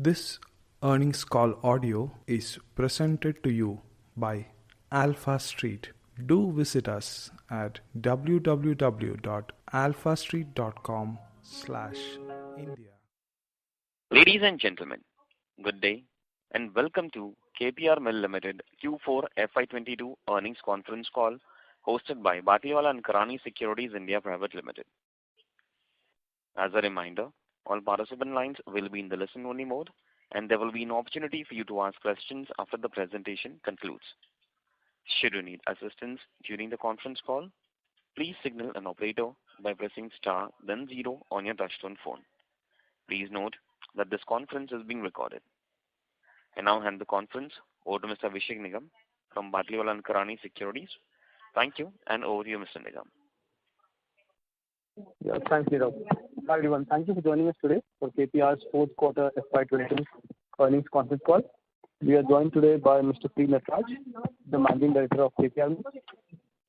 This earnings call audio is presented to you by Alpha Street. Do visit us at www.alphastreet.com/India. Ladies and gentlemen, good day and welcome to KPR Mill Limited Q4 FY22 earnings conference call hosted by Batlivala and Karani Securities India Private Limited. As a reminder, all participant lines will be in the listen-only mode, and there will be an opportunity for you to ask questions after the presentation concludes. Should you need assistance during the conference call, please signal an operator by pressing star then 0 on your touchtone phone. Please note that this conference is being recorded. I now hand the conference over to Mr. Abhishek Nigam from Batlivala and Karani Securities. Thank you, and over to you, Mr. Nigam. Yeah, thanks, Nirav. Hi, everyone. Thank you for joining us today for KPR's fourth quarter FY22 earnings conference call. We are joined today by Mr. P. Nataraj, the Managing Director of KPR,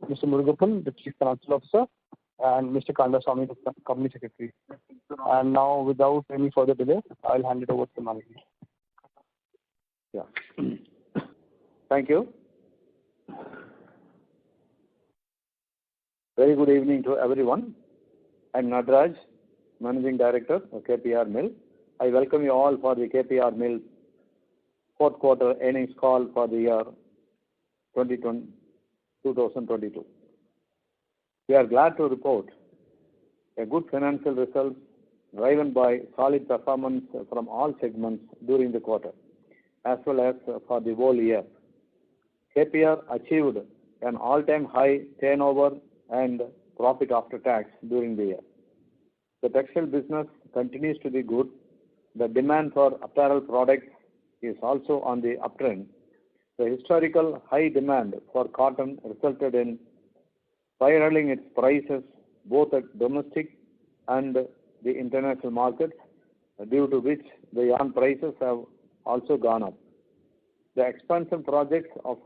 Mr. Murugappan, the Chief Financial Officer, and Mr. Kandasamy, the Company Secretary. And now, without any further delay, I'll hand it over to the manager. Yeah. Thank you. Very good evening to everyone. I'm Nataraj, Managing Director of KPR Mill. I welcome you all for the KPR Mill fourth quarter earnings call for the year 2022. We are glad to report a good financial result driven by solid performance from all segments during the quarter, as well as for the whole year. KPR achieved an all-time high turnover and profit after tax during the year. The textile business continues to be good. The demand for apparel products is also on the uptrend. The historical high demand for cotton resulted in spiraling its prices both at domestic and the international markets, due to which the yarn prices have also gone up. The expansion projects of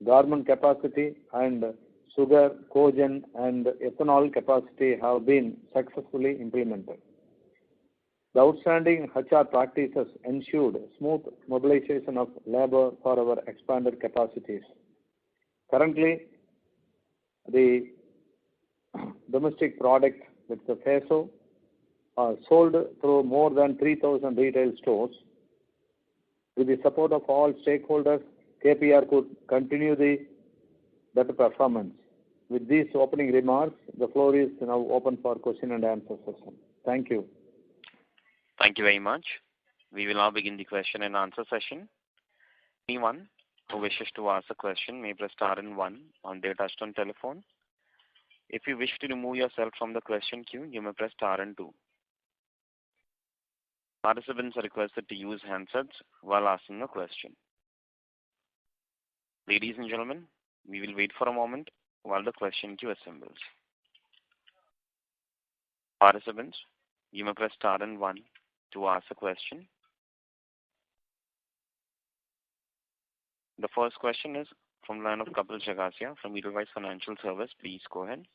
garment capacity and sugar, cogen, and ethanol capacity have been successfully implemented. The outstanding HR practices ensured smooth mobilization of labor for our expanded capacities. Currently, the domestic product with the FESO are sold through more than 3,000 retail stores. With the support of all stakeholders, KPR could continue the better performance. With these opening remarks, the floor is now open for question and answer session. Thank you. Thank you very much. We will now begin the question and answer session. Anyone who wishes to ask a question may press star and 1 on their touchtone telephone. If you wish to remove yourself from the question queue, you may press star and 2. Participants are requested to use handsets while asking a question. Ladies and gentlemen, we will wait for a moment while the question queue assembles. Participants, you may press star and 1 to ask a question. The first question is from the line of Kapil Jagasia from Edelweiss Financial Service. Please go ahead.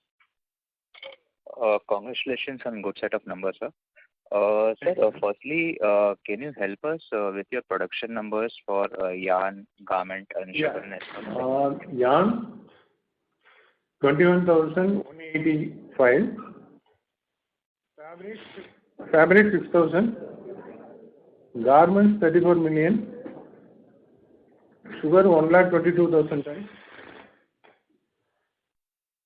Congratulations on good set of numbers, sir. Sir, firstly, can you help us with your production numbers for yarn, garment, and sugar and ethanol? Yarn 21,185, fabric 6,000, garments 34 million, sugar 1,22,000 tons,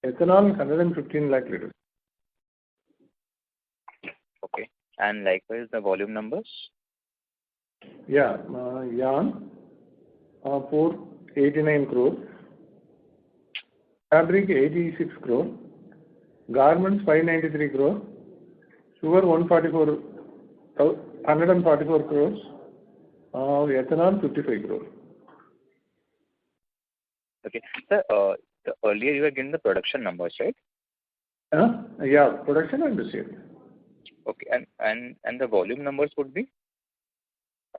ethanol 115 lakh liters. Okay, and likewise the volume numbers? Yeah, yarn 489 crore, fabric 86 crore, garments 593 crore, sugar 144 crores, ethanol 55 crore. Okay, sir. Earlier you were getting the production numbers, right? Yeah, production and the sale. Okay, and the volume numbers would be?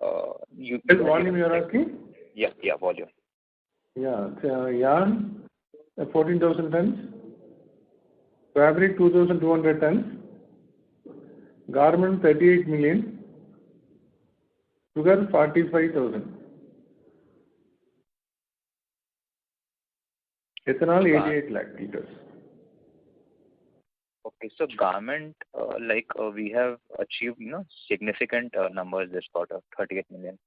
Volume you are asking? Yeah, volume. Yeah, yarn 14,000 tons, fabric 2,200 tons, garment 38 million, Sugar 45,000. Ethanol 88 lakh liters. Okay, so garment, we have achieved, significant numbers this quarter, 38 million,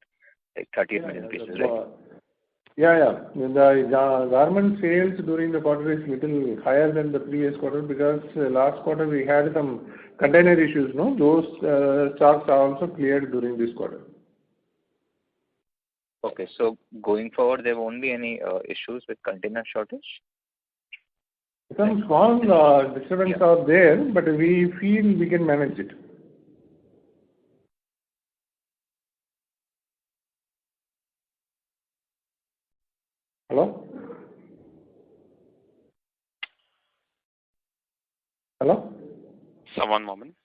like 38 million pieces, right? Yeah. The garment sales during the quarter is little higher than the previous quarter because last quarter we had some container issues, no? Those stocks are also cleared during this quarter. Okay, so going forward, there won't be any issues with container shortage? Some small disturbance are there, but we feel we can manage it. Hello? Hello? So one moment.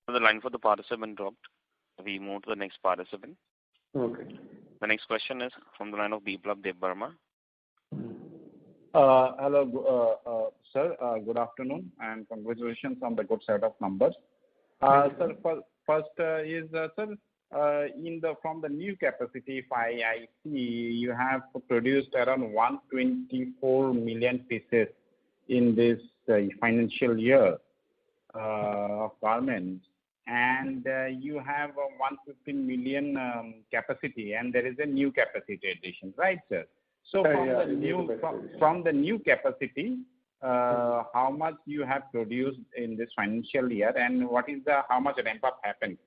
The line for the participant dropped. We move to the next participant. Okay. The next question is from the line of Biplab Debbarma. Hello, sir. Good afternoon, and congratulations on the good set of numbers. Sir, first is sir, from the new capacity, if I see you have produced around 124 million pieces in this financial year of garments, and you have a 115 million capacity, and there is a new capacity addition, right, sir? So from the new capacity, how much you have produced in this financial year, and how much ramp up happened?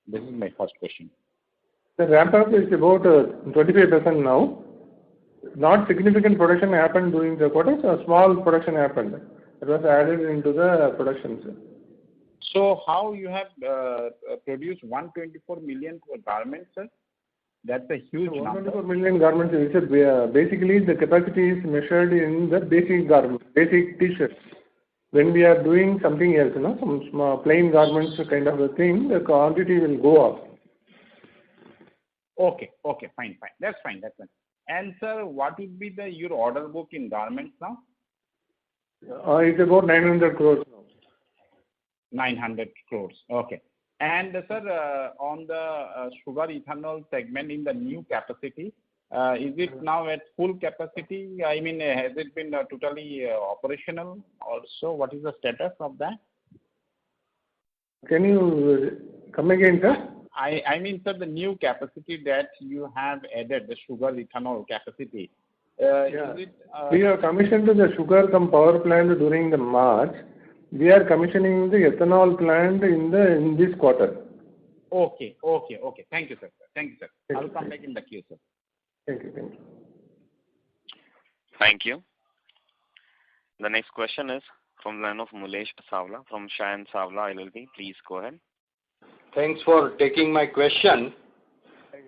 This is my first question. The ramp up is about 25% now. Not significant production happened during the quarter, so a small production happened. It was added into the production, sir. So how you have produced 124 million garments, sir? That's a huge number. 124 million garments is basically the capacity is measured in the basic garment, basic t-shirts. When we are doing something else, some small plain garments kind of a thing, the quantity will go up. Okay, fine. That's fine. And sir, what would be your order book in garments now? It's about 900 crores now. 900 crores. Okay. And sir, on the sugar ethanol segment in the new capacity, is it now at full capacity? I mean, has it been totally operational also? What is the status of that? Can you come again, sir? I mean, sir, the new capacity that you have added, the sugar ethanol capacity. We have commissioned the sugar power plant during the March. We are commissioning the ethanol plant in this quarter. Okay. Thank you, sir. I'll come back in the queue, sir. Thank you. Thank you. The next question is from the line of Mulesh Savla from Shah & Savla LLP. Please go ahead. Thanks for taking my question,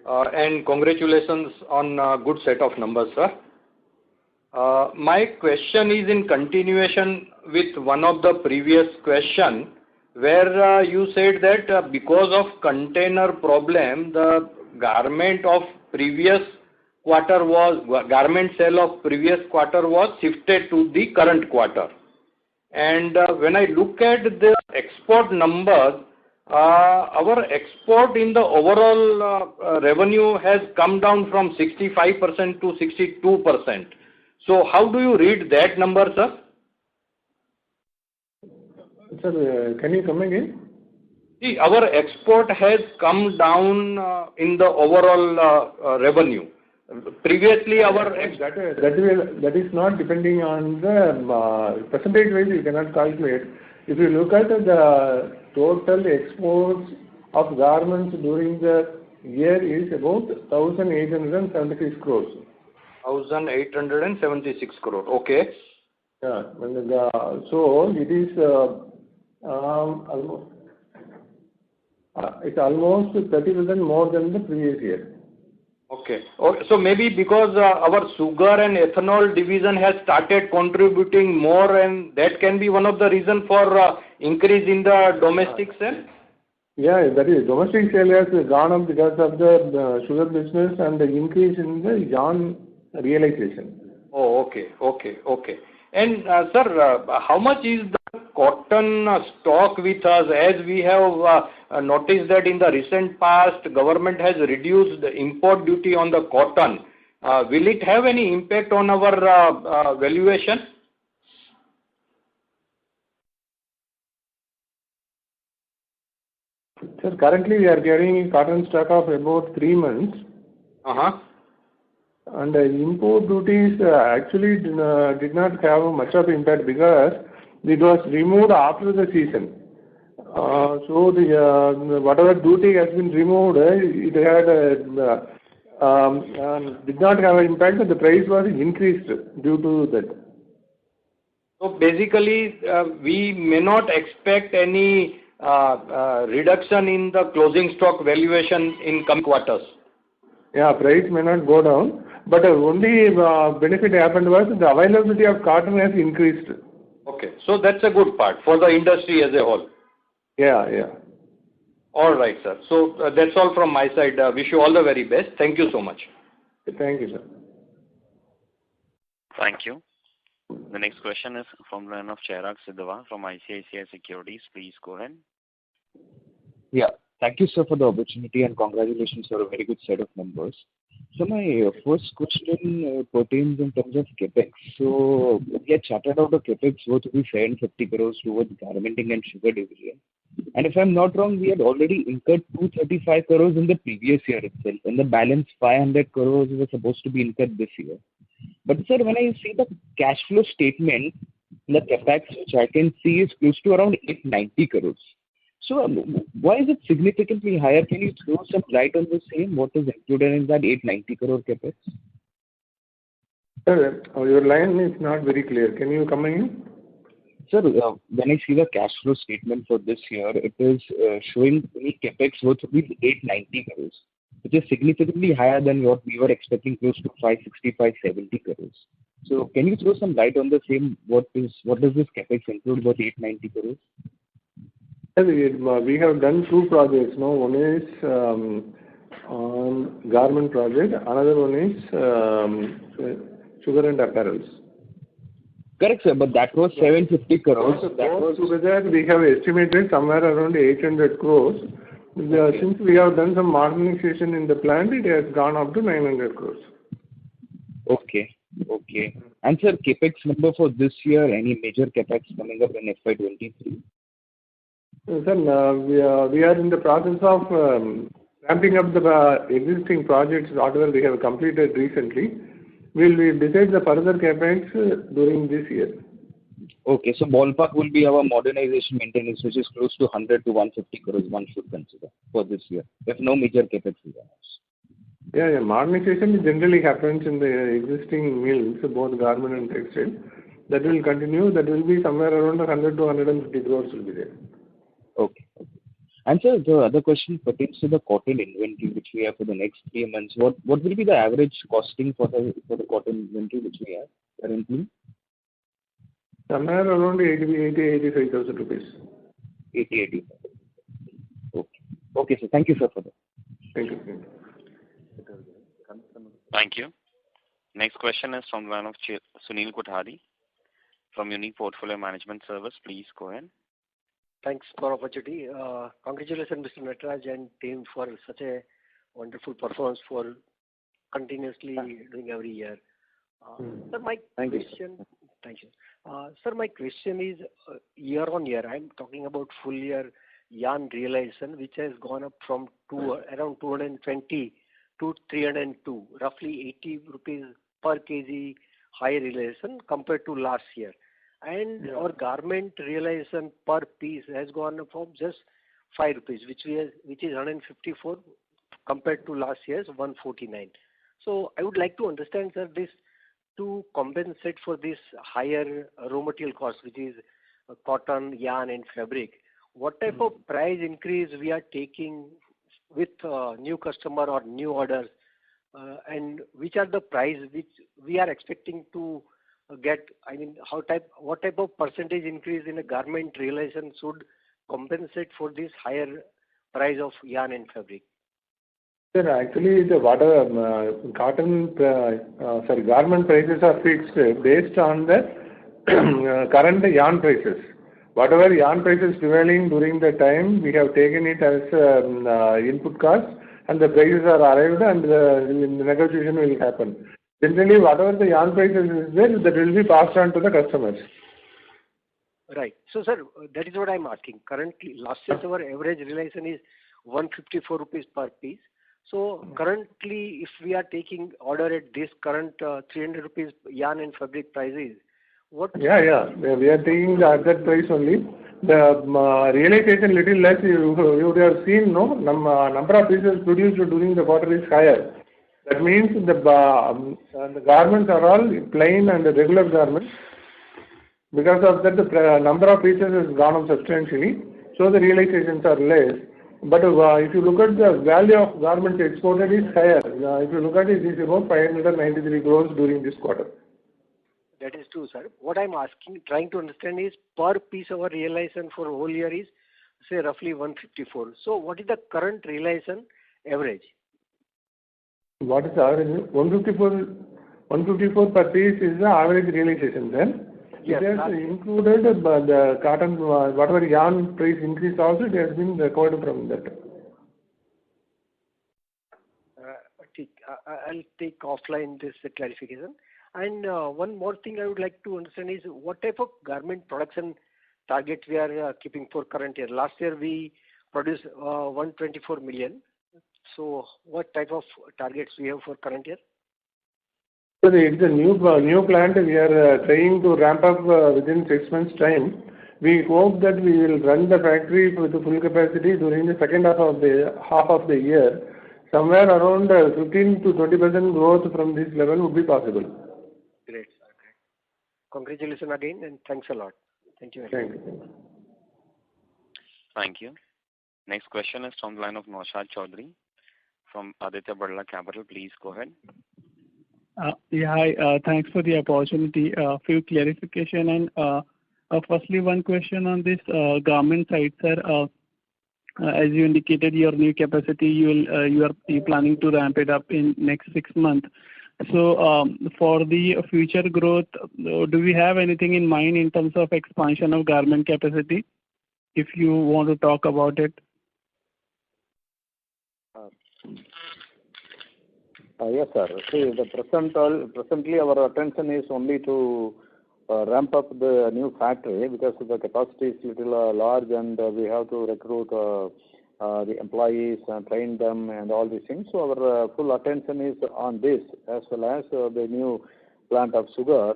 and congratulations on a good set of numbers, sir. My question is in continuation with one of the previous question, where you said that because of container problem, the garment sale of previous quarter was shifted to the current quarter. And when I look at the export numbers, our export in the overall revenue has come down from 65% to 62%. So how do you read that number, sir? Sir, can you come again? See, our export has come down in the overall revenue. Previously, that is not depending on the percentage wise. You cannot calculate. If you look at the total exports of garments during the year is about 1,876 crores. 1,876 crore. Okay. Yeah. So it is it's almost 30% more than the previous year. Okay. So maybe because our sugar and ethanol division has started contributing more, and that can be one of the reason for increase in the domestic sale? Yeah, that is. Domestic sale has gone up because of the sugar business and the increase in the yarn realization. Oh, okay. And sir, how much is the cotton stock with us, as we have noticed that in the recent past, government has reduced the import duty on the cotton. Will it have any impact on our valuation? Sir, currently we are carrying cotton stock of about 3 months. And import duties actually did not have much of impact because it was removed after the season. So the whatever duty has been removed, it had did not have an impact. The price was increased due to that. So basically, we may not expect any reduction in the closing stock valuation in coming quarters. Yeah, price may not go down, but only benefit happened was the availability of cotton has increased. Okay, so that's a good part for the industry as a whole. Yeah, yeah. All right, sir. So that's all from my side. Wish you all the very best. Thank you so much. Thank you, sir. Thank you. The next question is from the line of Chirag Sidhwa from ICICI Securities. Please go ahead. Yeah. Thank you, sir, for the opportunity, and congratulations for a very good set of numbers. So my first question pertains in terms of CapEx. So we had charted out a CapEx worth to be 750 crores towards garmenting and sugar division. And if I'm not wrong, we had already incurred 235 crores in the previous year itself, and the balance 500 crores was supposed to be incurred this year. But sir, when I see the cash flow statement, the CapEx which I can see is close to around 890 crores. So why is it significantly higher? Can you throw some light on the same? What is included in that 890 crore CapEx? Sir, your line is not very clear. Can you come again? Sir, when I see the cash flow statement for this year, it is showing any CapEx worth of 890 crores, which is significantly higher than what we were expecting, close to 560, 570 crores. So can you throw some light on the same? What does this CapEx include about 890 crores? We have done 2 projects. No, one is on garment project. Another one is sugar and apparels. Correct, sir, but that was 750 crores. Together we have estimated somewhere around 800 crores. Since we have done some modernization in the plant, it has gone up to 900 crores. Okay. And sir, CapEx number for this year, any major CapEx coming up in FY23? Sir, we are in the process of ramping up the existing projects, whatever we have completed recently. We will decide the further CapEx during this year. Okay, so ballpark will be our modernization maintenance, which is close to 100 to 150 crores one should consider for this year, if no major CapEx is announced. Yeah, modernization generally happens in the existing mills, both garment and textile. That will continue. That will be somewhere around 100 to 150 crores will be there. Okay. And sir, the other question pertains to the cotton inventory which we have for the next 3 months. What will be the average costing for the cotton inventory which we have currently? Somewhere around 85,000 rupees. 85. Okay, sir. Thank you, sir, for that. Thank you. Thank you. Next question is from the line of Sunil Kothari from Unique Portfolio Management Service. Please go ahead. Thanks for the opportunity. Congratulations, Mr. Nataraj and team, for such a wonderful performance for continuously doing every year. Sir, my question. Thank you. Sir, my question is year on year. I'm talking about full year yarn realization, which has gone up from around 220 to 302, roughly 80 rupees per kg higher realization compared to last year. And our garment realization per piece has gone up from just 5 rupees, which is 154 compared to last year's 149. So I would like to understand, sir, this to compensate for this higher raw material cost, which is cotton, yarn, and fabric. What type of price increase we are taking with new customer or new orders, and which are the price which we are expecting to get? I mean, what type of percentage increase in a garment realization should compensate for this higher price of yarn and fabric? Sir, actually, the garment prices are fixed based on the current yarn prices. whatever yarn price is prevailing during the time, we have taken it as input cost, and the prices are arrived, and the negotiation will happen. Generally, whatever the yarn prices is there, that will be passed on to the customers. Right. So, sir, that is what I'm asking. Currently, last year our average realization is 154 rupees per piece. So, currently, if we are taking order at this current 300 rupees yarn and fabric prices, what? Yeah. We are taking at that price only. The realization little less. You would have seen, no? Number of pieces produced during the quarter is higher. That means the garments are all plain and regular garments. Because of that, the number of pieces has gone up substantially, so the realizations are less. But if you look at the value of garments exported is higher. If you look at it, it is about 593 crores during this quarter. That is true, sir. What I'm asking, trying to understand is per piece our realization for whole year is say roughly 154. So what is the current realization average? What is the average? 154 per piece is the average realization then. Yes, it has included the cotton, whatever yarn price increase also, it has been recorded from that. I'll take offline this clarification. And one more thing I would like to understand is what type of garment production target we are keeping for current year. Last year we produced 124 million. So what type of targets we have for current year? So it's a new plant. We are trying to ramp up within 6 months' time. We hope that we will run the factory with the full capacity during the second half of the year. Somewhere around 15 to 20% growth from this level would be possible. Great, sir. Great. Congratulations again and thanks a lot. Thank you. Thank you. Thank you. Next question is from the line of Naushad Chaudhary from Aditya Birla Capital. Please go ahead. Hi. Thanks for the opportunity. A few clarification and firstly, one question on this garment side, sir. As you indicated, your new capacity, you are planning to ramp it up in next 6 months. So for the future growth, do we have anything in mind in terms of expansion of garment capacity? If you want to talk about it. Yes, sir. See, presently our attention is only to ramp up the new factory because the capacity is little large and we have to recruit the employees and train them and all these things. So our full attention is on this as well as the new plant of sugar.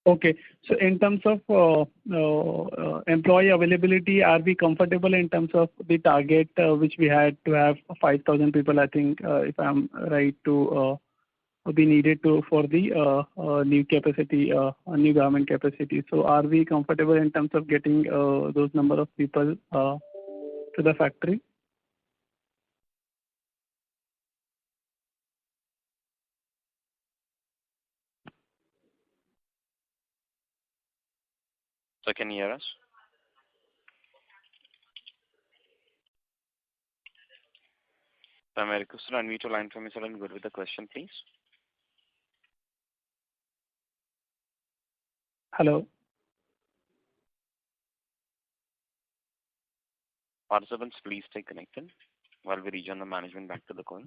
Okay. So in terms of employee availability, are we comfortable in terms of the target which we had to have 5,000 people, I think, if I'm right, to be needed to for the new capacity, new garment capacity. So are we comfortable in terms of getting those number of people to the factory? So can you hear us? So I'm requested to unmute your line from Mr. and good with the question, please. Hello. Participants, please stay connected while we rejoin the management back to the call.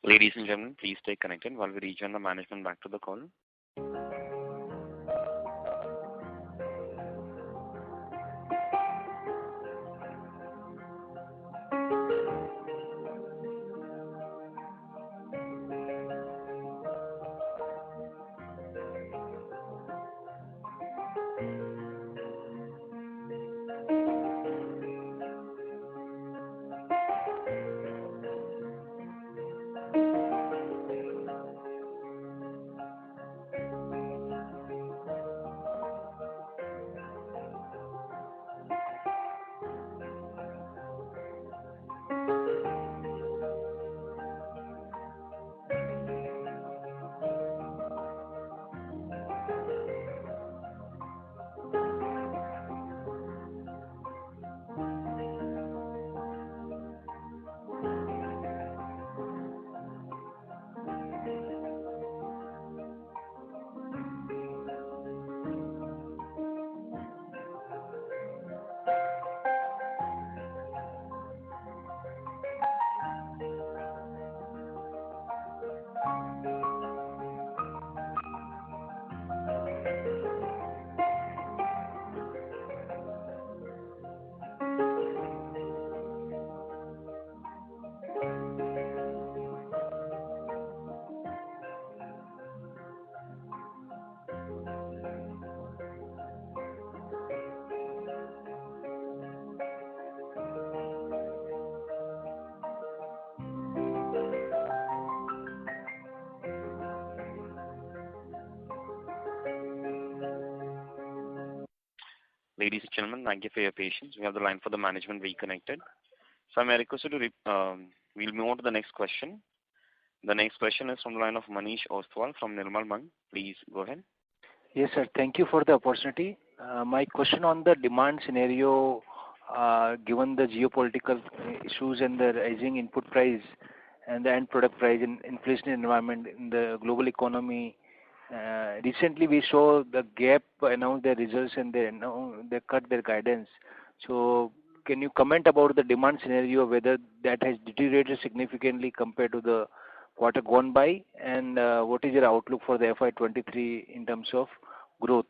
Ladies and gentlemen, please stay connected while we rejoin the management back to the call. Ladies and gentlemen, thank you for your patience. We have the line for the management reconnected. So I may request you to, we'll move on to the next question. The next question is from the line of Manish Ostwal from Nirmal Bang. Please go ahead. Yes, sir. Thank you for the opportunity. My question on the demand scenario, given the geopolitical issues and the rising input price and the end product price in inflation environment in the global economy. Recently, we saw the Gap announce their results and they cut their guidance. So, can you comment about the demand scenario, whether that has deteriorated significantly compared to the quarter gone by, and what is your outlook for the FY23 in terms of growth?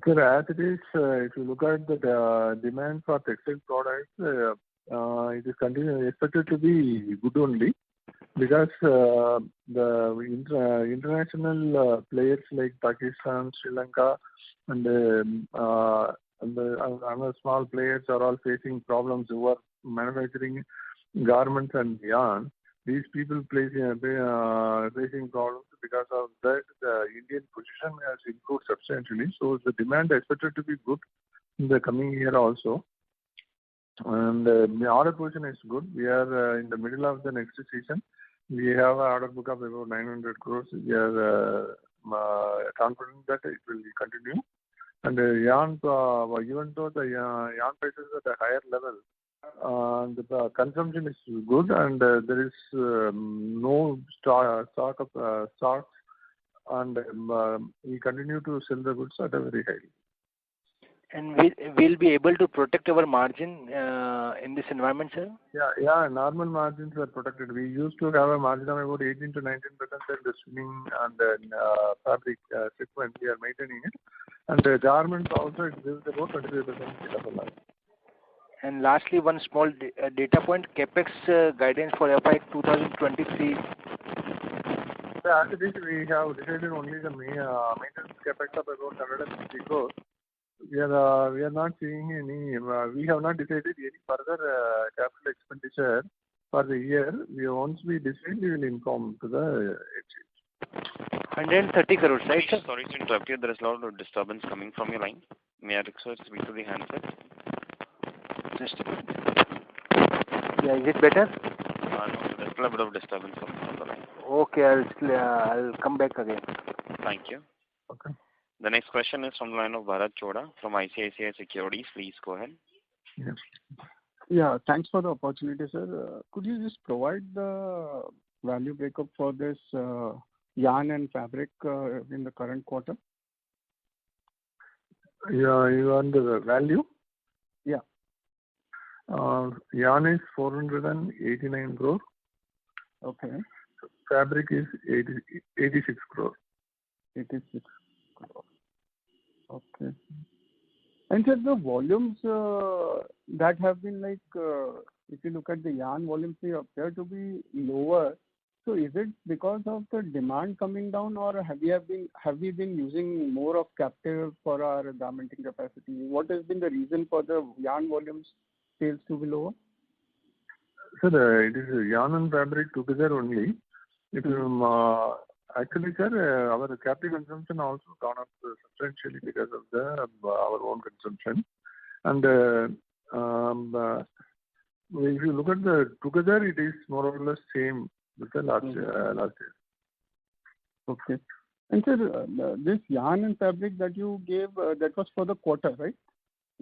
Sir, as it is, if you look at the demand for textile products, it is expected to be good only, because the international players like Pakistan, Sri Lanka, and other small players are all facing problems who are manufacturing garments and yarn. These people facing problems. Because of that, the Indian position has improved substantially. So the demand is expected to be good in the coming year also. And the order position is good. We are in the middle of the next season. We have an order book of about 900 crores. We are confident that it will continue. And yarn, even though the yarn prices are at a higher level, the consumption is good, and there is no stock, and we continue to sell the goods at a very high. And we'll be able to protect our margin in this environment, sir? Yeah, normal margins are protected. We used to have a margin of about 18 to 19% in the spinning and fabric segment. We are maintaining it. And the garments also, it gives about 23% of the margin. And lastly, one small data point, CapEx guidance for FY 2023. As it is, we have decided only the maintenance CapEx of about 150 crores. We are not seeing any. We have not decided any further capital expenditure for the year. Once we decide, we will inform to the exchange. 130 crores, right, sir? Sorry to interrupt you. There is a lot of disturbance coming from your line. May I request you to the handset? Just a minute. Yeah, is it better? No, there's a little bit of disturbance from the line. Okay, I'll come back again. Thank you. Okay. The next question is from the line of Bharat Choda from ICICI Securities. Please go ahead. Yeah, thanks for the opportunity, sir. Could you just provide the value breakup for this yarn and fabric in the current quarter? Yeah, you want the value? Yeah. Yarn is 489 crore. Okay. Fabric is 86 crore. 86 crore. Okay. And sir, the volumes that have been like, if you look at the yarn volumes, they appear to be lower. So is it because of the demand coming down, or have we been using more of captive for our garmenting capacity? What has been the reason for the yarn volumes sales to be lower? Sir, it is yarn and fabric together only. If you, actually, sir, our captive consumption also gone up substantially because of our own consumption. And if you look at the together, it is more or less same with the last year. Okay. And sir, this yarn and fabric that you gave, that was for the quarter, right?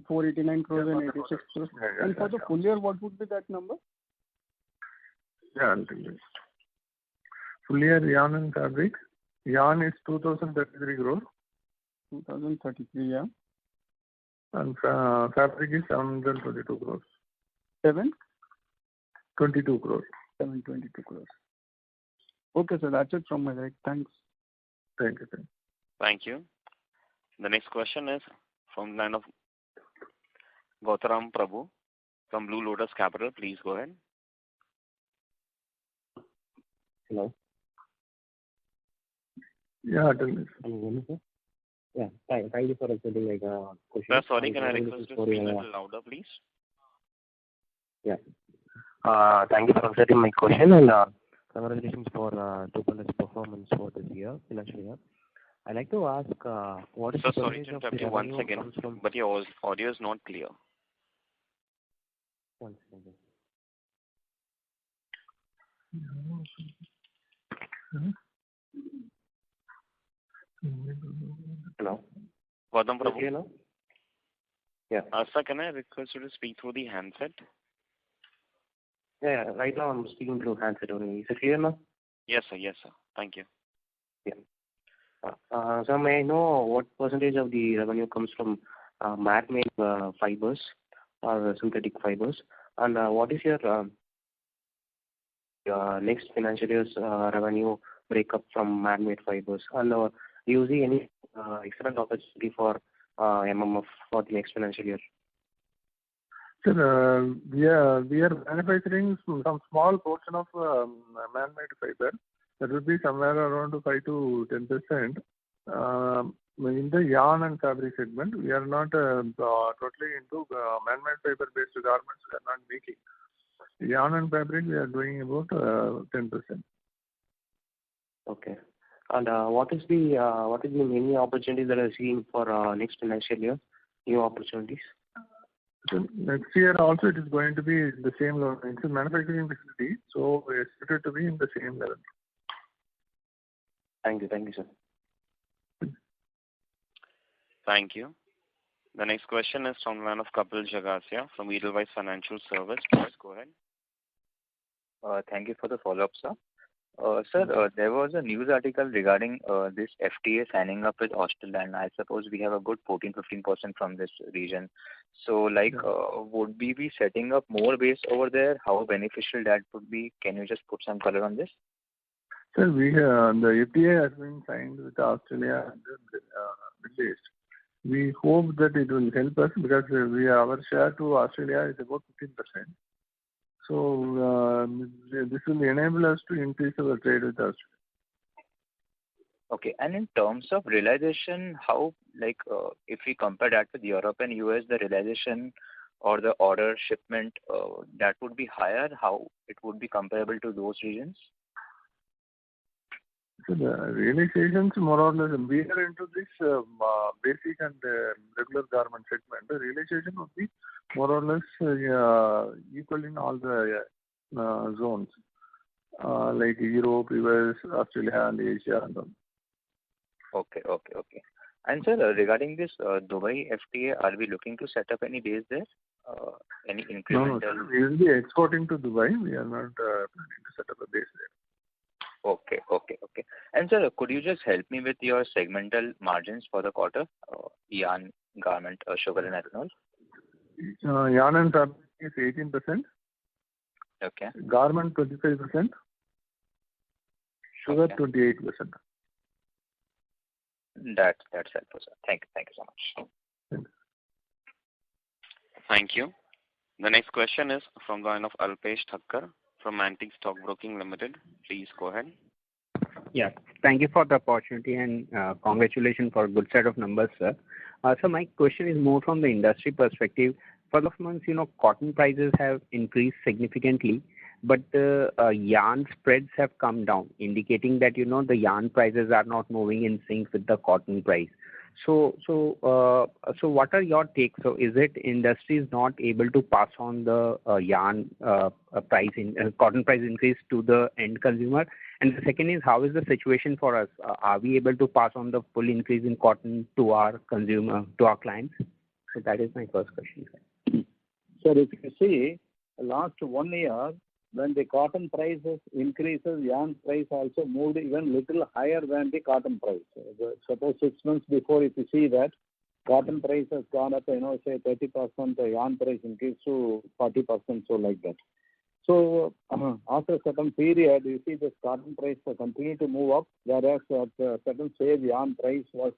489 crores and 86 crores. And for the full year, what would be that number? Yeah, I'll tell you. Full year yarn and fabric. Yarn is 2033 crore. 2033, yeah. And fabric is 722 crores. 722 crores. 722 crores. Okay, sir, that's it from my side. Thanks. Thank you, sir. Thank you. The next question is from the line of Gautaram Prabhu from Blue Lotus Capital. Please go ahead. Hello. Yeah, tell me. Can you hear me, sir? Yeah, thank you for accepting my question. Sir, sorry, can I request you to speak a little louder, please? Yeah. Thank you for accepting my question, and congratulations for Dubal's performance for this year, financial year. I'd like to ask what is Sir, the sorry to interrupt you once again, but your audio is not clear. One second. Hello. Gautam Prabhu. Hello. Yeah. Sir, can I request you to speak through the handset? Yeah. Right now I'm speaking through handset only. Is it clear now? Yes, sir. Yes, sir. Thank you. Yeah. So may I know what percentage of the revenue comes from man-made fibers or synthetic fibers, and what is your next financial year's revenue breakup from man-made fibers, and do you see any excellent opportunity for MMF for the next financial year? Sir, we are manufacturing some small portion of man-made fiber. That would be somewhere around 5 to 10%. In the yarn and fabric segment, we are not totally into man-made fiber-based garments. We are not making. Yarn and fabric, we are doing about 10%. Okay. And what is the many opportunities that are seeing for next financial year? New opportunities. So next year also it is going to be the same level. It's a manufacturing facility, so we expect it to be in the same level. Thank you, sir. Thank you. The next question is from the line of Kapil Jagasia from Edelweiss Financial Service. Please go ahead. Thank you for the follow-up, sir. Sir, there was a news article regarding this FTA signing up with Australia, and I suppose we have a good 14-15% from this region. So, would we be setting up more base over there? How beneficial that would be? Can you just put some color on this? Sir, the FTA has been signed with Australia and the Middle East. We hope that it will help us because our share to Australia is about 15%. So this will enable us to increase our trade with Australia. Okay, and in terms of realization, how, if we compare that with Europe and US, the realization or the order shipment, that would be higher? How it would be comparable to those regions? So the realizations more or less, we are into this basic and regular garment segment. The realization would be more or less equal in all the zones, like Europe, US, Australia, and Asia. And all. Okay. And sir, regarding this Dubai FTA, are we looking to set up any base there? Any incremental? No, sir. We will be exporting to Dubai. We are not planning to set up a base there. Okay. And sir, could you just help me with your segmental margins for the quarter? Yarn, garment, sugar and ethanol? Yarn and fabric is 18%. Okay. Garment 25%. Sugar Okay. 28%. That's helpful, sir. Thank you so much. Thank you. The next question is from the line of Alpesh Thakkar from Antique Stock Broking Limited. Please go ahead. Yeah. Thank you for the opportunity and congratulations for a good set of numbers, sir. So my question is more from the industry perspective. For the months, cotton prices have increased significantly, but yarn spreads have come down, indicating that, the yarn prices are not moving in sync with the cotton price. So what are your takes? So is it industry is not able to pass on the yarn cotton price increase to the end consumer? And the second is, how is the situation for us? Are we able to pass on the full increase in cotton to our clients? So that is my first question, sir. Sir, if you see, last 1 year, when the cotton prices increases, yarn price also moved even little higher than the cotton price. Suppose 6 months before, if you see that, cotton price has gone up, say 30%, the yarn price increased to 40%, so like that. So after a certain period, you see this cotton price continued to move up, whereas at a certain stage, yarn price was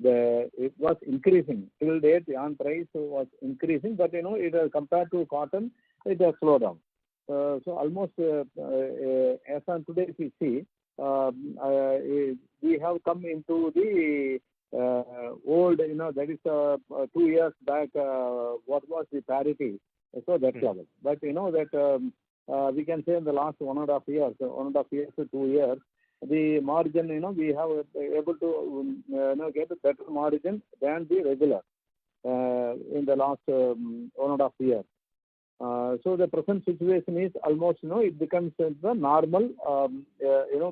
it was increasing. Till date, yarn price was increasing, but it has, compared to cotton, it has slowed down. So almost as on today, if you see, we have come into the old, that is 2 years back, what was the parity? So that level. But that we can say in the last 1.5 years, 1.5 years to 2 years, the margin, we have able to get a better margin than the regular in the last 1.5 years. So the present situation is almost, it becomes the normal,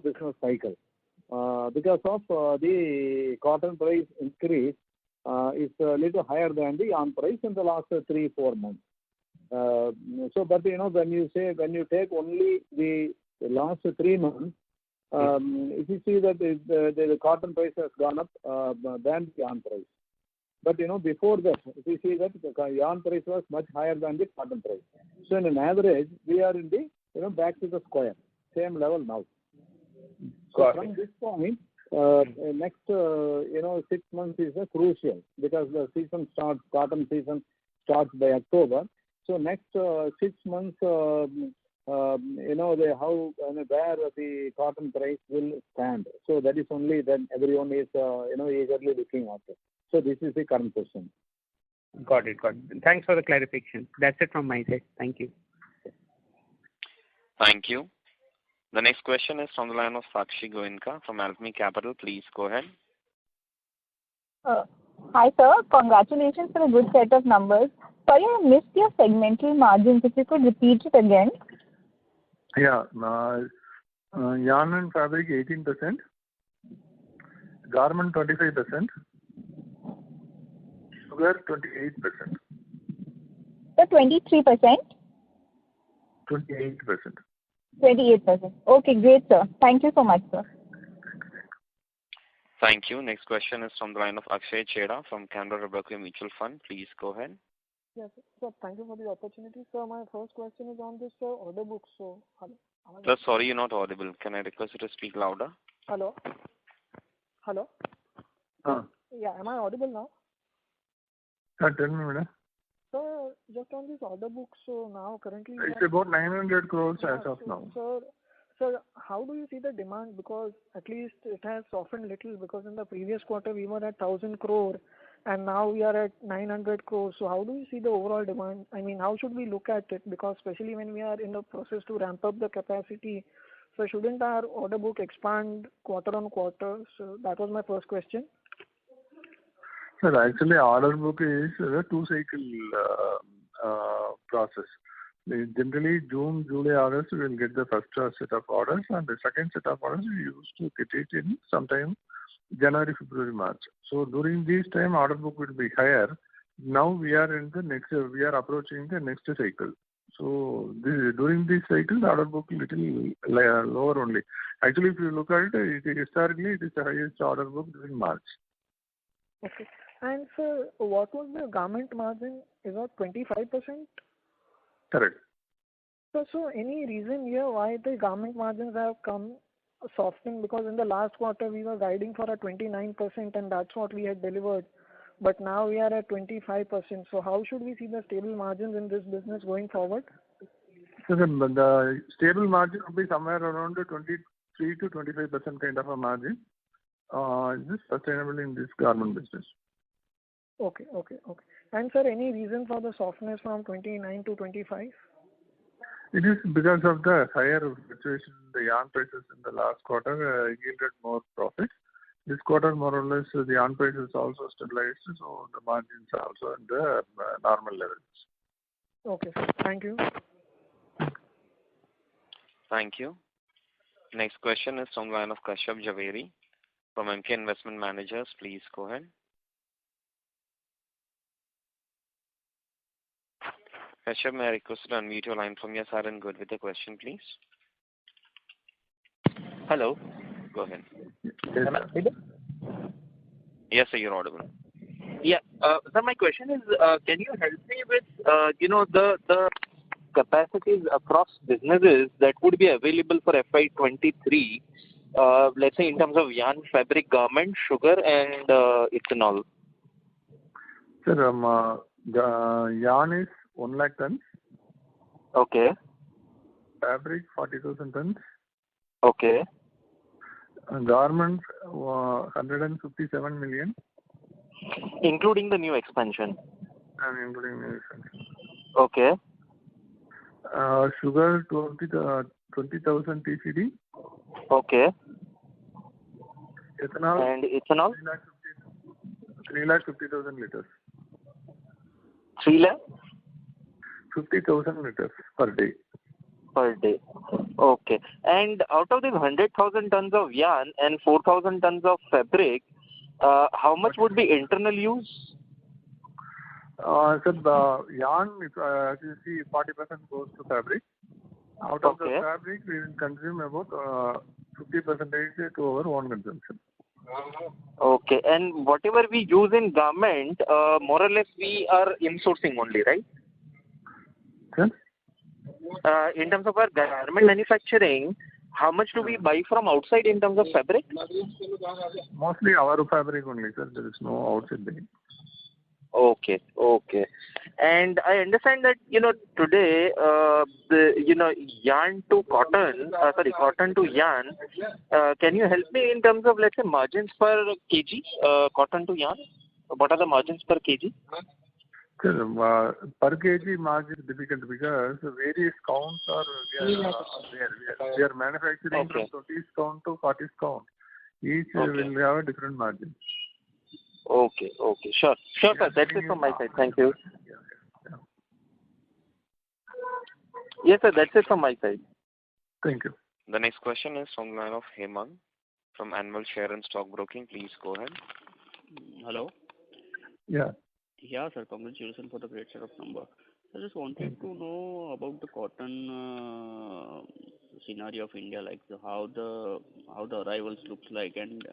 business cycle. Because of the cotton price increase is a little higher than the yarn price in the last 3-4 months. So, but when you take only the last 3 months, if you see that the cotton price has gone up than the yarn price. But before that, if you see that the yarn price was much higher than the cotton price. So in an average, we are in the back to the square, same level now. So from this point, next 6 months is crucial, because the season starts, cotton season starts by October. So next 6 months, how where the cotton price will stand. So that is only then everyone is eagerly looking at it. So this is the current question. Got it. Thanks for the clarification. That's it from my side. Thank you. Thank you. The next question is from the line of Sakshi Goenka from Alchemy Capital. Please go ahead. Hi, sir. Congratulations for a good set of numbers. Sorry, I missed your segmental margins. If you could repeat it again. Yeah. Yarn and fabric 18%, garment 25%, sugar 28%. So 23%? 28%. 28%. Okay, great, sir. Thank you so much, sir. Thank you. Next question is from the line of Akshay Chheda from Canara Robeco Mutual Fund. Please go ahead. Yes, sir. Thank you for the opportunity. Sir, my first question is on this order book. So, Sir, sorry, you're not audible. Can I request you to speak louder? Hello? Yeah, am I audible now? Tell me, madam. So, just on this order book, so now currently... It's about 900 crores as of now. Sir, how do you see the demand? Because at least it has softened little, because in the previous quarter we were at 1,000 crore and now we are at 900 crores. So how do you see the overall demand? I mean, how should we look at it? Because especially when we are in the process to ramp up the capacity, so shouldn't our order book expand quarter on quarter? So that was my first question. Sir, actually order book is a 2-cycle process. Generally, June, July, August, we will get the first set of orders, and the second set of orders we used to get it in sometime January, February, March. So during this time, order book will be higher. Now we are approaching the next cycle. So during this cycle, the order book little lower only. Actually, if you look at it, historically it is the highest order book during March. Okay. And sir, what was the garment margin? Is it 25%? Correct. So any reason here why the garment margins have come softening? Because in the last quarter we were guiding for a 29% and that's what we had delivered. But now we are at 25%. So how should we see the stable margins in this business going forward? So the stable margin will be somewhere around the 23 to 25% kind of a margin. This is sustainable in this garment business. Okay. And sir, any reason for the softness from 29 to 25? It is because of the higher fluctuation in the yarn prices in the last quarter yielded more profits. This quarter, more or less, the yarn prices also stabilized, so the margins are also in the normal levels. Okay, sir. Thank you. Thank you. Next question is from the line of Kashyap Javeri from MK Investment Managers. Please go ahead. Kashyap, may I request you to unmute your line from your side and go with the question, please? Hello. Go ahead. Am I audible? Yes, sir, you're audible. Yeah. Sir, my question is, can you help me with, the capacities across businesses that would be available for FY23, let's say in terms of yarn, fabric, garment, sugar, and ethanol? Sir, the yarn is 1 lakh tons. Okay. Fabric 40,000 tons. Okay. Garments 157 million. Including the new expansion. And including new expansion. Okay. Sugar 20,000 TCD. Okay. Ethanol. And ethanol? 350,000 liters. 3 lakh? 50,000 liters per day. Per day. Okay. And out of these 100,000 tons of yarn and 4,000 tons of fabric, how much would be internal use? Sir, the yarn, as you see, 40% goes to fabric. Out of the fabric, we will consume about 50% to our own consumption. Okay. And whatever we use in garment, more or less we are insourcing only, right? Sir? In terms of our garment manufacturing, how much do we buy from outside in terms of fabric? Mostly our fabric only, sir. There is no outside buying. Okay. And I understand that, today, yarn to cotton, cotton to yarn, can you help me in terms of, let's say, margins per kg, cotton to yarn? What are the margins per kg? Sir, per kg margin is difficult because various counts are there. We are manufacturing from 20 count to 40 count. Each will have a different margin. Okay. Sure, sir. That's it from my side. Thank you. Yes, sir. That's it from my side. Thank you. The next question is from the line of Hemang from Anvil Share and Stock Broking. Please go ahead. Hello. Yeah. Yeah, sir. Congratulations for the great set of number. I just wanted to know about the cotton scenario of India, like how the arrivals looks like, and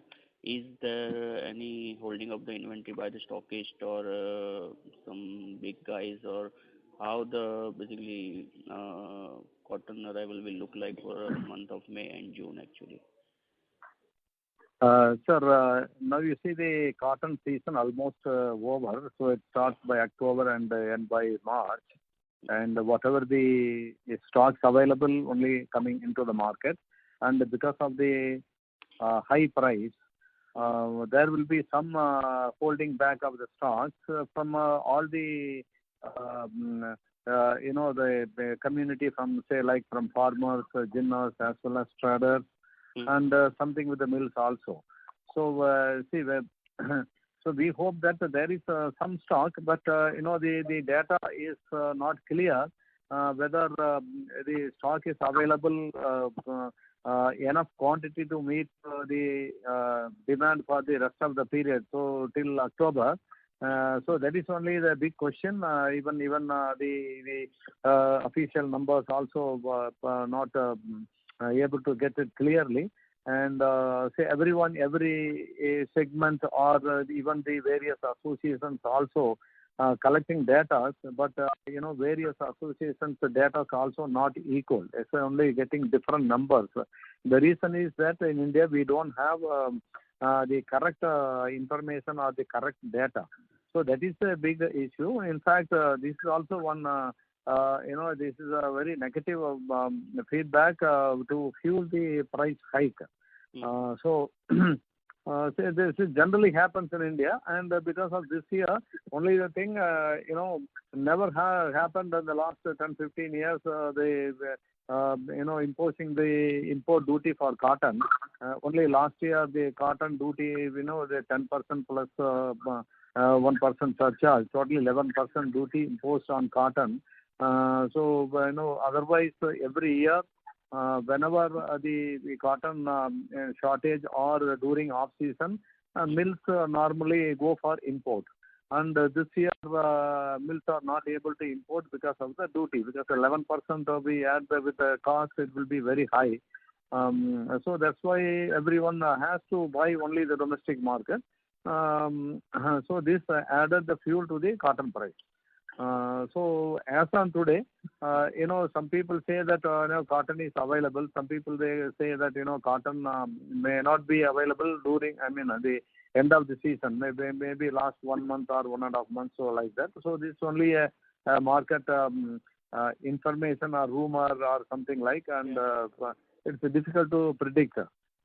is there any holding of the inventory by the stockist or some big guys, or how the basically cotton arrival will look like for the month of May and June actually? Sir, now you see the cotton season almost over, so it starts by October and end by March. And whatever the stocks available only coming into the market, and because of the high price, there will be some holding back of the stocks from all the the community, from say like from farmers, ginners, as well as traders, and something with the mills also. So so we hope that there is some stock, but the data is not clear whether the stock is available enough quantity to meet the demand for the rest of the period, so till October. So that is only the big question. Even the official numbers also not able to get it clearly. And say every segment or even the various associations also collecting data, but various associations data is also not equal. It's only getting different numbers. The reason is that in India we don't have the correct information or the correct data. So that is a big issue. In fact, this is also one. This is a very negative feedback to fuel the price hike. So this generally happens in India, and because of this year, only the thing never happened in the last 10-15 years. They imposing the import duty for cotton. Only last year the cotton duty, the 10% plus 1% surcharge, totally 11% duty imposed on cotton. Otherwise every year, whenever the cotton shortage or during off season, mills normally go for import. And this year mills are not able to import because of the duty, because 11% we add with the cost, it will be very high. So that's why everyone has to buy only the domestic market. So this added the fuel to the cotton price. So as on today, some people say that cotton is available. Some people they say that cotton may not be available during the end of the season. Maybe last 1 month or 1.5 months or like that. So this is only a market information or rumor or something like, and it's difficult to predict.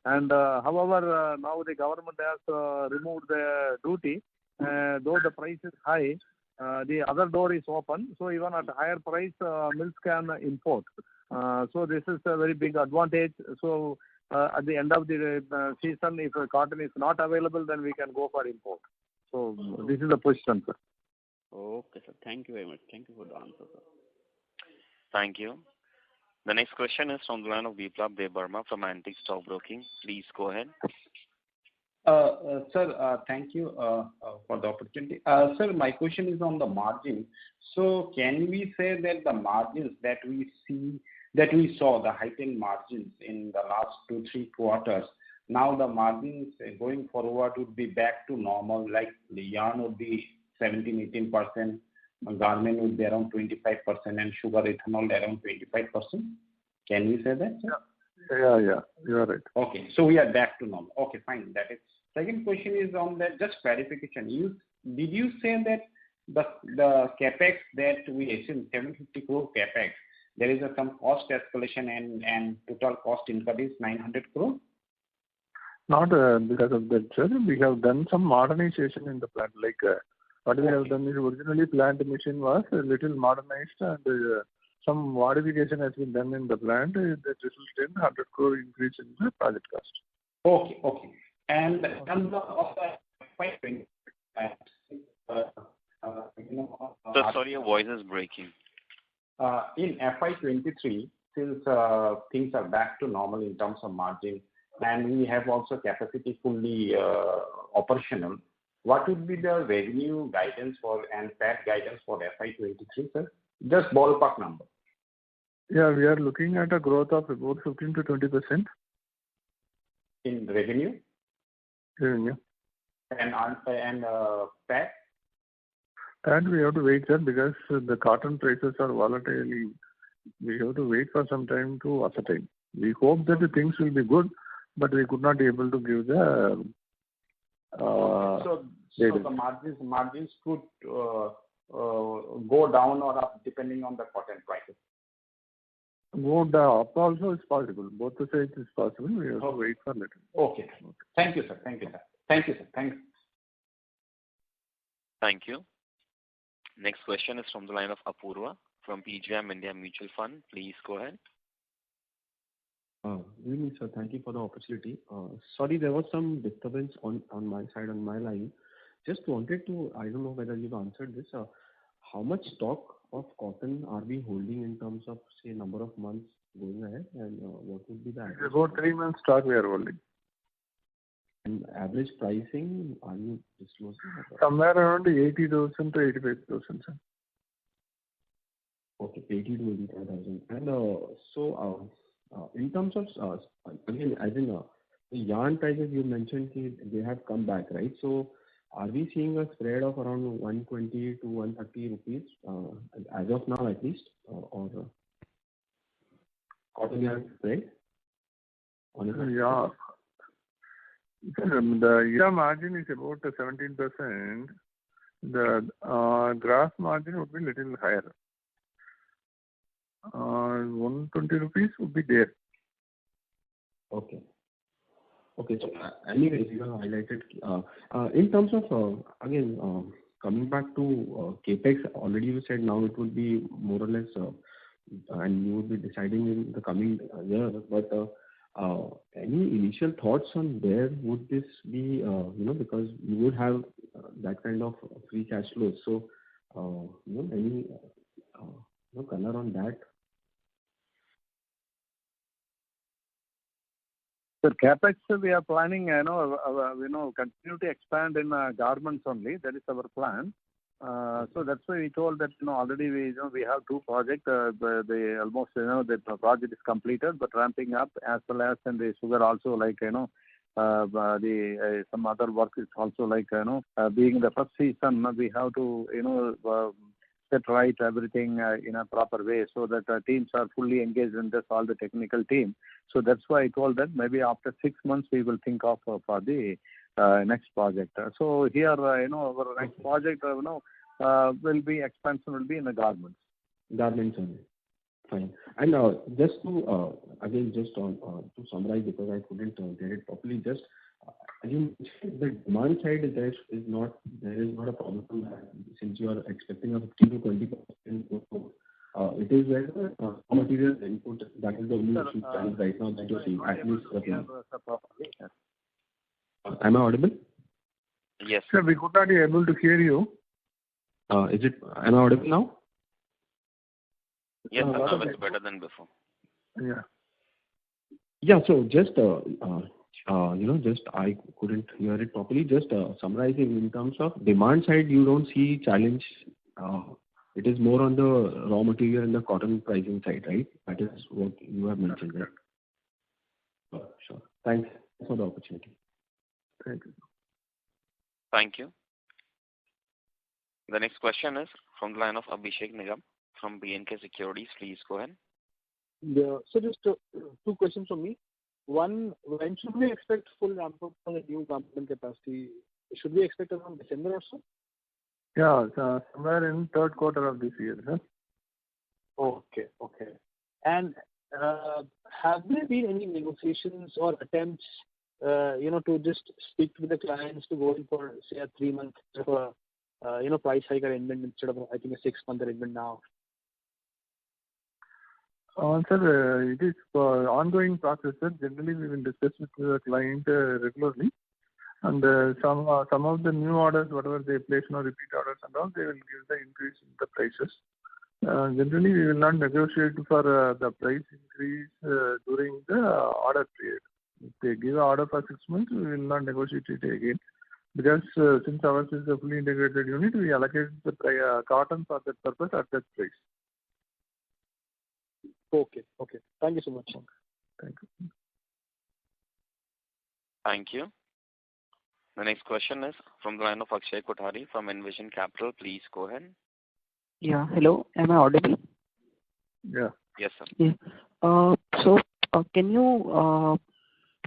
And however, now the government has removed the duty, though the price is high. The other door is open, so even at a higher price, mills can import. So this is a very big advantage. So at the end of the season, if cotton is not available, then we can go for import. So this is the position, sir. Okay, sir. Thank you very much. Thank you for the answer, sir. Thank you. The next question is from the line of Biplab Debbarma from Antique Stock Broking. Please go ahead. Sir, thank you for the opportunity. Sir, my question is on the margin. So can we say that the margins that we saw, the heightened margins in the last 2-3 quarters, now the margins going forward would be back to normal, like the yarn would be 17-18%, garment would be around 25%, and sugar ethanol around 25%? Can we say that, sir? Yeah, you are right. Okay, so we are back to normal. Okay, fine. That is. Second question is on that, just clarification. Did you say that the capex that we assume 750 crore capex, there is some cost escalation and total cost increase is 900 crore? Not because of that, sir. We have done some modernization in the plant. Like what we have done is originally plant machine was a little modernized, and some modification has been done in the plant that resulted in 100 crore increase in the project cost. Okay. And number of the sorry, your voice is breaking. In FY23, since things are back to normal in terms of margin, and we have also capacity fully operational, what would be the revenue guidance and PAT guidance for FY23, sir? Just ballpark number. Yeah, we are looking at a growth of about 15 to 20%. In revenue? Revenue. And PAT? PAT we have to wait, sir, because the cotton prices are volatile. We have to wait for some time to ascertain. We hope that the things will be good, but we could not be able to give the so the margins could go down or up depending on the cotton prices. Go down, up also is possible. Both the sides is possible. We have to wait for little. Okay. Thank you, sir. Thanks. Thank you. Next question is from the line of Apurva from PGIM India Mutual Fund. Please go ahead. Good evening, sir. Thank you for the opportunity. Sorry, there was some disturbance on my side, on my line. Just wanted to, I don't know whether you've answered this. How much stock of cotton are we holding in terms of, say, number of months going ahead, and what would be the average? About 3 months stock we are holding. And average pricing, are you disclosing? Somewhere around 80,000 to 85,000, sir. Okay, 80 to 85,000. And so, in terms of, again, as in the yarn prices, you mentioned they have come back, right? So, are we seeing a spread of around 120 to 130 rupees as of now at least, or cotton yarn spread? Yeah. The EBITDA margin is about 17%. The gross margin would be little higher. 120 rupees would be there. Okay. Okay. So anyways, you have highlighted in terms of again coming back to capex. Already you said now it would be more or less, and you would be deciding in the coming year. But any initial thoughts on where would this be? Because you would have that kind of free cash flow. So any color on that? So capex we are planning, continue to expand in garments only. That is our plan. So that's why we told that already we have two projects. The project is completed, but ramping up as well as in the sugar also some other work is also being the first season we have to set right everything in a proper way so that teams are fully engaged in this, all the technical team. So that's why I told that maybe after 6 months we will think of for the next project. So here our next project will be expansion will be in the garments. Garments only. Fine. And just to again just on to summarize, because I couldn't get it properly. Just you mentioned the demand side there is not a problem since you are expecting a 15 to 20% growth. It is where the raw material input that is the only issue right now that you're seeing at least. Am I audible? Yes. Sir, we could not be able to hear you. Am I audible now? Yes, now it's better than before. Yeah. Yeah. So just just I couldn't hear it properly. Just summarizing in terms of demand side, you don't see challenge. It is more on the raw material and the cotton pricing side, right? That is what you have mentioned, right? Sure. Thanks for the opportunity. Thank you. Thank you. The next question is from the line of Abhishek Nigam from B&K Securities. Please go ahead. So just two questions from me. One, when should we expect full ramp up for the new garment capacity? Should we expect around December or so? Yeah, somewhere in third quarter of this year, sir. Okay. And have there been any negotiations or attempts, to just speak to the clients to go in for say a 3-month price hike arrangement instead of I think a 6-month arrangement now? Sir, it is ongoing process, sir. Generally, we will discuss with the client regularly. And some of the new orders, whatever they place, repeat orders and all, they will give the increase in the prices. Generally, we will not negotiate for the price increase during the order period. If they give an order for 6 months, we will not negotiate it again. Because since ours is a fully integrated unit, we allocate the cotton for that purpose at that price. Okay. Thank you so much. Thank you. Thank you. The next question is from the line of Akshay Kothari from Envision Capital. Please go ahead. Yeah. Hello. Am I audible? Yeah. Yes, sir. Yeah. So can you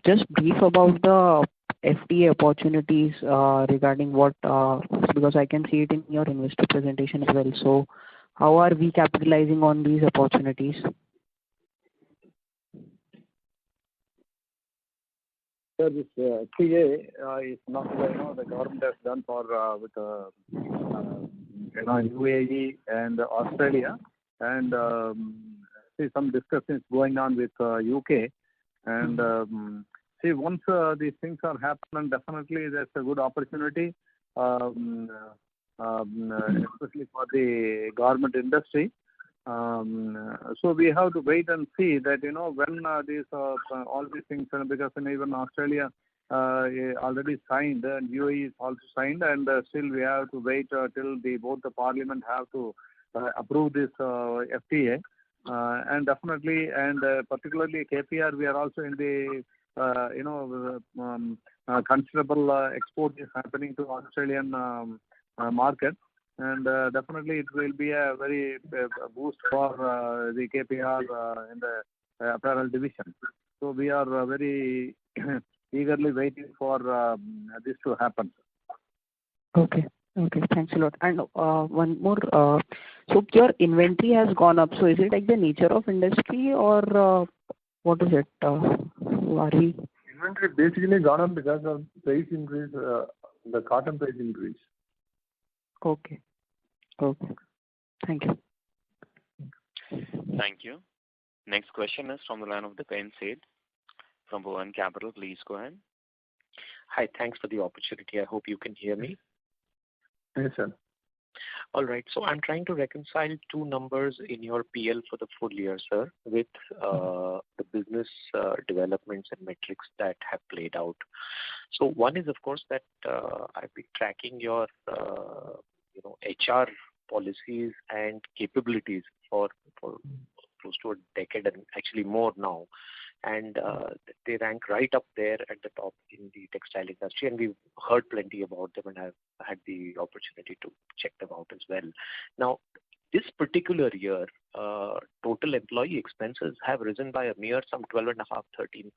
just brief about the FTA opportunities regarding what, because I can see it in your investor presentation as well. So how are we capitalizing on these opportunities? Sir, this FTA is not the government has done for with UAE and Australia, and see some discussions going on with UK, and see once these things are happening, definitely there's a good opportunity, especially for the garment industry. So we have to wait and see that when these all these things, because even Australia already signed and UAE is also signed, and still we have to wait till both the parliament have to approve this FTA, and definitely and particularly KPR, we are also in the considerable export is happening to Australian market, and definitely it will be a very boost for the KPR in the apparel division. So we are very eagerly waiting for this to happen. Okay. Okay, thanks a lot. And one more. So your inventory has gone up. So is it like the nature of industry, or what is it? Are we? Inventory basically gone up because of price increase, the cotton price increase. Okay. Okay. Thank you. Thank you. Next question is from the line of Dipen Seth from Bhuvan Capital. Please go ahead. Hi, thanks for the opportunity. I hope you can hear me. Yes, sir. All right. So I'm trying to reconcile two numbers in your PL for the full year, sir, with the business developments and metrics that have played out. So one is, of course, that I've been tracking your, HR policies and capabilities for close to a decade and actually more now. And they rank right up there at the top in the textile industry, and we've heard plenty about them, and I've had the opportunity to check them out as well. Now, this particular year, total employee expenses have risen by a mere some 12.5-13%,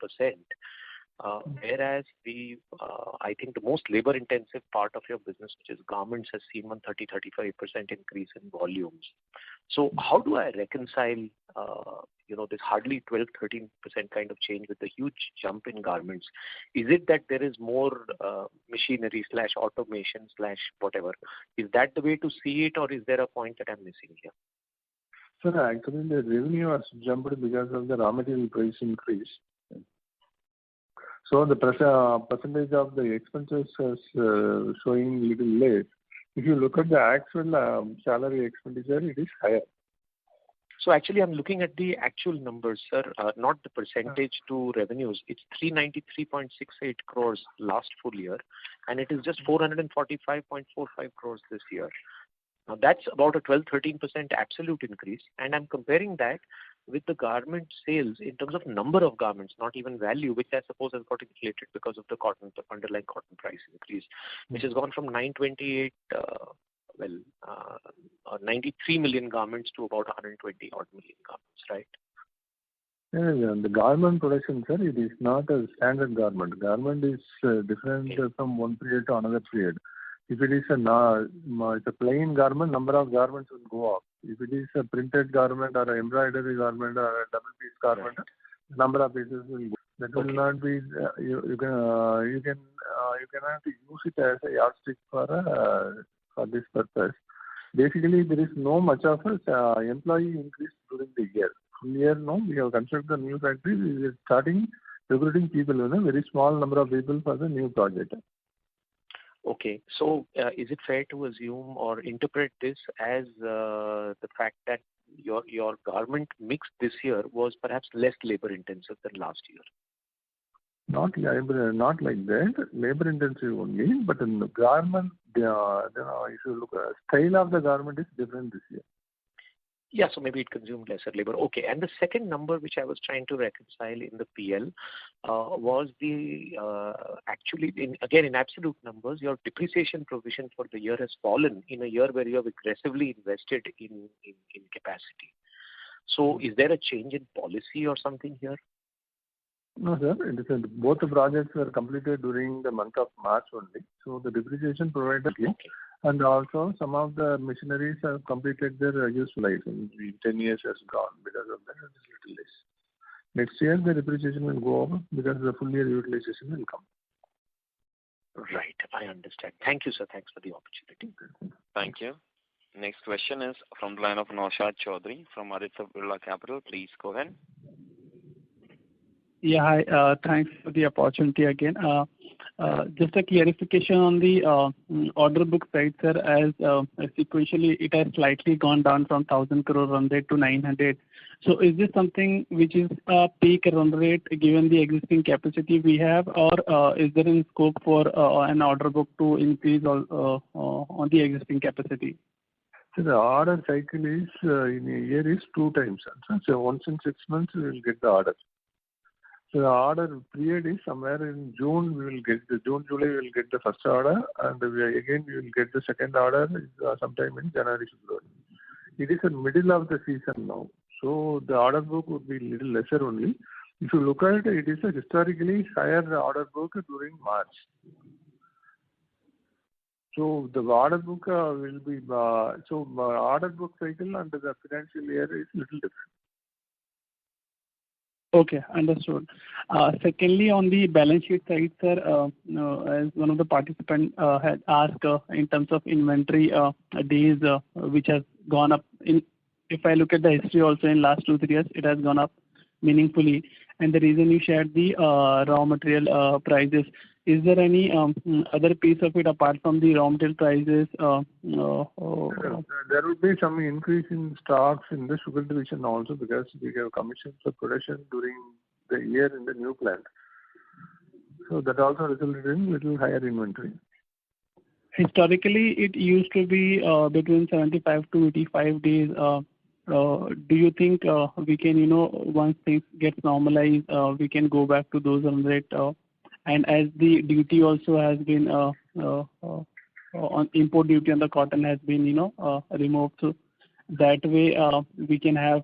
whereas I think the most labor-intensive part of your business, which is garments, has seen 30-35% increase in volumes. So how do I reconcile, this hardly 12-13% kind of change with the huge jump in garments? Is it that there is more machinery / automation / whatever? Is that the way to see it, or is there a point that I'm missing here? Sir, actually the revenue has jumped because of the raw material price increase. So the percentage of the expenses is showing little less. If you look at the actual salary expenditure, it is higher. So actually, I'm looking at the actual numbers, sir, not the percentage to revenues. It's 393.68 crores last full year, and it is just 445.45 crores this year. Now, that's about a 12-13% absolute increase, and I'm comparing that with the garment sales in terms of number of garments, not even value, which I suppose has got inflated because of the underlying cotton price increase, which has gone from 93 million garments to about 120 odd million garments, right? Yeah, the garment production, sir, it is not a standard garment. Garment is different from one period to another period. If it is it's a plain garment, number of garments will go up. If it is a printed garment or an embroidery garment or a double piece garment, number of pieces will go. That will not be. You cannot use it as a yardstick for this purpose. Basically, there is no much of a employee increase during the year. Full year, no, we have constructed a new factory. We are starting recruiting people, very small number of people for the new project. Okay, so is it fair to assume or interpret this as the fact that your garment mix this year was perhaps less labor intensive than last year? Not like that. Labor intensive only, but in the garment, if you look at style of the garment is different this year. Yeah, so maybe it consumed lesser labor. Okay, and the second number which I was trying to reconcile in the PL was the actually in absolute numbers, your depreciation provision for the year has fallen in a year where you have aggressively invested in capacity. So, is there a change in policy or something here? No, sir. Both the projects were completed during the month of March only. So the depreciation provided, and also some of the machineries have completed their useful life. 10 years has gone because of that. It is little less. Next year the depreciation will go up because the full year utilization will come. Right, I understand. Thank you, sir. Thanks for the opportunity. Thank you. Next question is from the line of Naushad Chaudhary from Aditya Birla Capital. Please go ahead. Yeah, hi. Thanks for the opportunity again. Just a clarification on the order book side, sir, as sequentially it has slightly gone down from 1,000 crore run rate to 900. So is this something which is a peak run rate given the existing capacity we have, or is there any scope for an order book to increase on the existing capacity? So the order cycle is in a year is 2 times. So once in 6 months we will get the order. So the order period is somewhere in June. We will get the July. We will get the first order, and we will get the second order sometime in January, February. It is in middle of the season now, so the order book would be little lesser only. If you look at it, it is a historically higher order book during March. So the order book will be order book cycle under the financial year is little different. Okay, understood. Secondly, on the balance sheet side, sir, as one of the participants had asked in terms of inventory days, which has gone up. If I look at the history also in last 2-3 years, it has gone up meaningfully. And the reason you shared the raw material prices. Is there any other piece of it apart from the raw material prices? There will be some increase in stocks in the sugar division also because we have commissioned the production during the year in the new plant. So that also resulted in little higher inventory. Historically, it used to be between 75 to 85 days. Do you think we can, once things get normalized, we can go back to those 100? And as the duty also has been on import duty on the cotton has been, removed, so that way we can have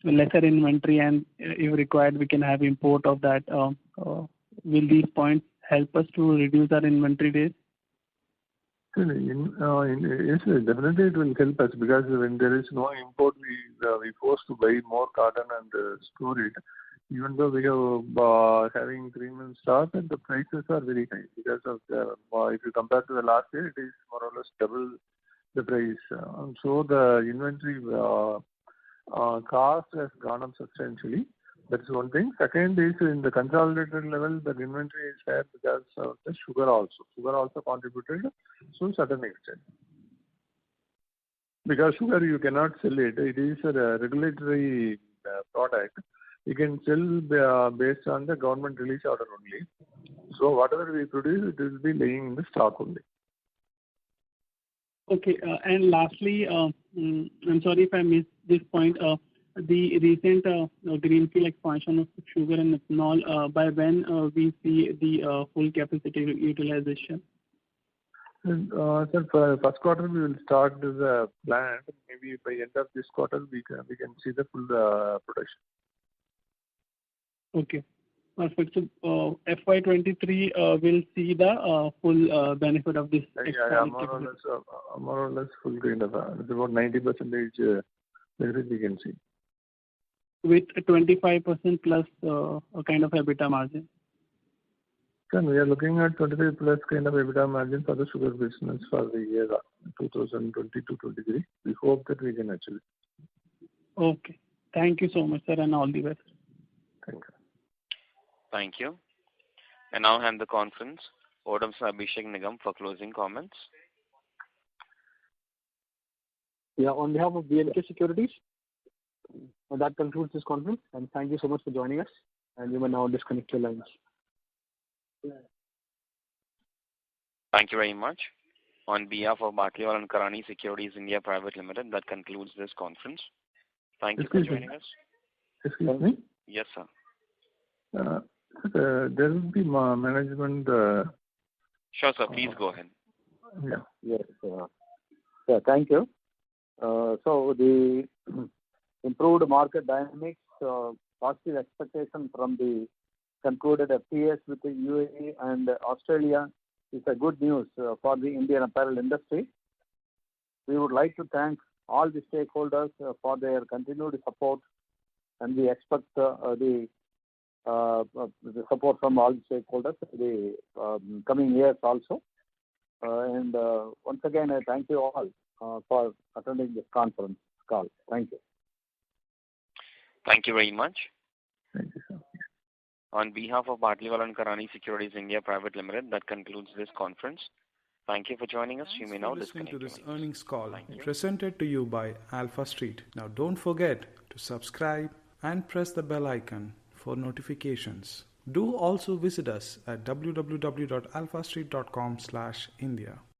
lesser inventory, and if required, we can have import of that. Will these points help us to reduce our inventory days? Yes, definitely it will help us because when there is no import, we forced to buy more cotton and store it. Even though we are having 3 months stock, and the prices are very high because of if you compare to the last year, it is more or less double the price. So the inventory cost has gone up substantially. That's one thing. Second is in the consolidated level, the inventory is higher because of the sugar also. Sugar also contributed to a certain extent. Because sugar you cannot sell it. It is a regulatory product. You can sell based on the government release order only. So whatever we produce, it will be laying in the stock only. Okay. And lastly, I'm sorry if I missed this point. The recent greenfield expansion of sugar and ethanol, by when we see the full capacity utilization? Sir, for first quarter we will start the plant. Maybe by end of this quarter we can see the full production. Okay, perfect. So FY23 will see the full benefit of this. Yeah, more or less full kind of. It's about 90% benefit we can see. With 25% plus a kind of EBITDA margin. Then we are looking at 25 plus kind of EBITDA margin for the sugar business for the year 2022-23. We hope that we can achieve it. Okay. Thank you so much, sir, and all the best. Thank you. Thank you. And now hand the conference over to Mr. Abhishek Nigam for closing comments. Yeah, on behalf of BNK Securities, that concludes this conference, and thank you so much for joining us, and you may now disconnect your lines. Thank you very much. On behalf of Batliwala and Karani Securities India Private Limited, that concludes this conference. Thank you for joining us. Excuse me? Yes, sir. There will be management. Sure, sir. Please go ahead. Yeah. Yes. Thank you. So the improved market dynamics, positive expectation from the concluded FTAs with the UAE and Australia is a good news for the Indian apparel industry. We would like to thank all the stakeholders for their continued support, and we expect the support from all the stakeholders in the coming years also. And once again, I thank you all for attending this conference call. Thank you. Thank you very much. Thank you, sir. On behalf of Batliwala and Karani Securities India Private Limited, that concludes this conference. Thank you for joining us. You may now disconnect. To this earnings call presented to you by Alpha Street. Now don't forget to subscribe and press the bell icon for notifications. Do also visit us at www.alphastreet.com/India.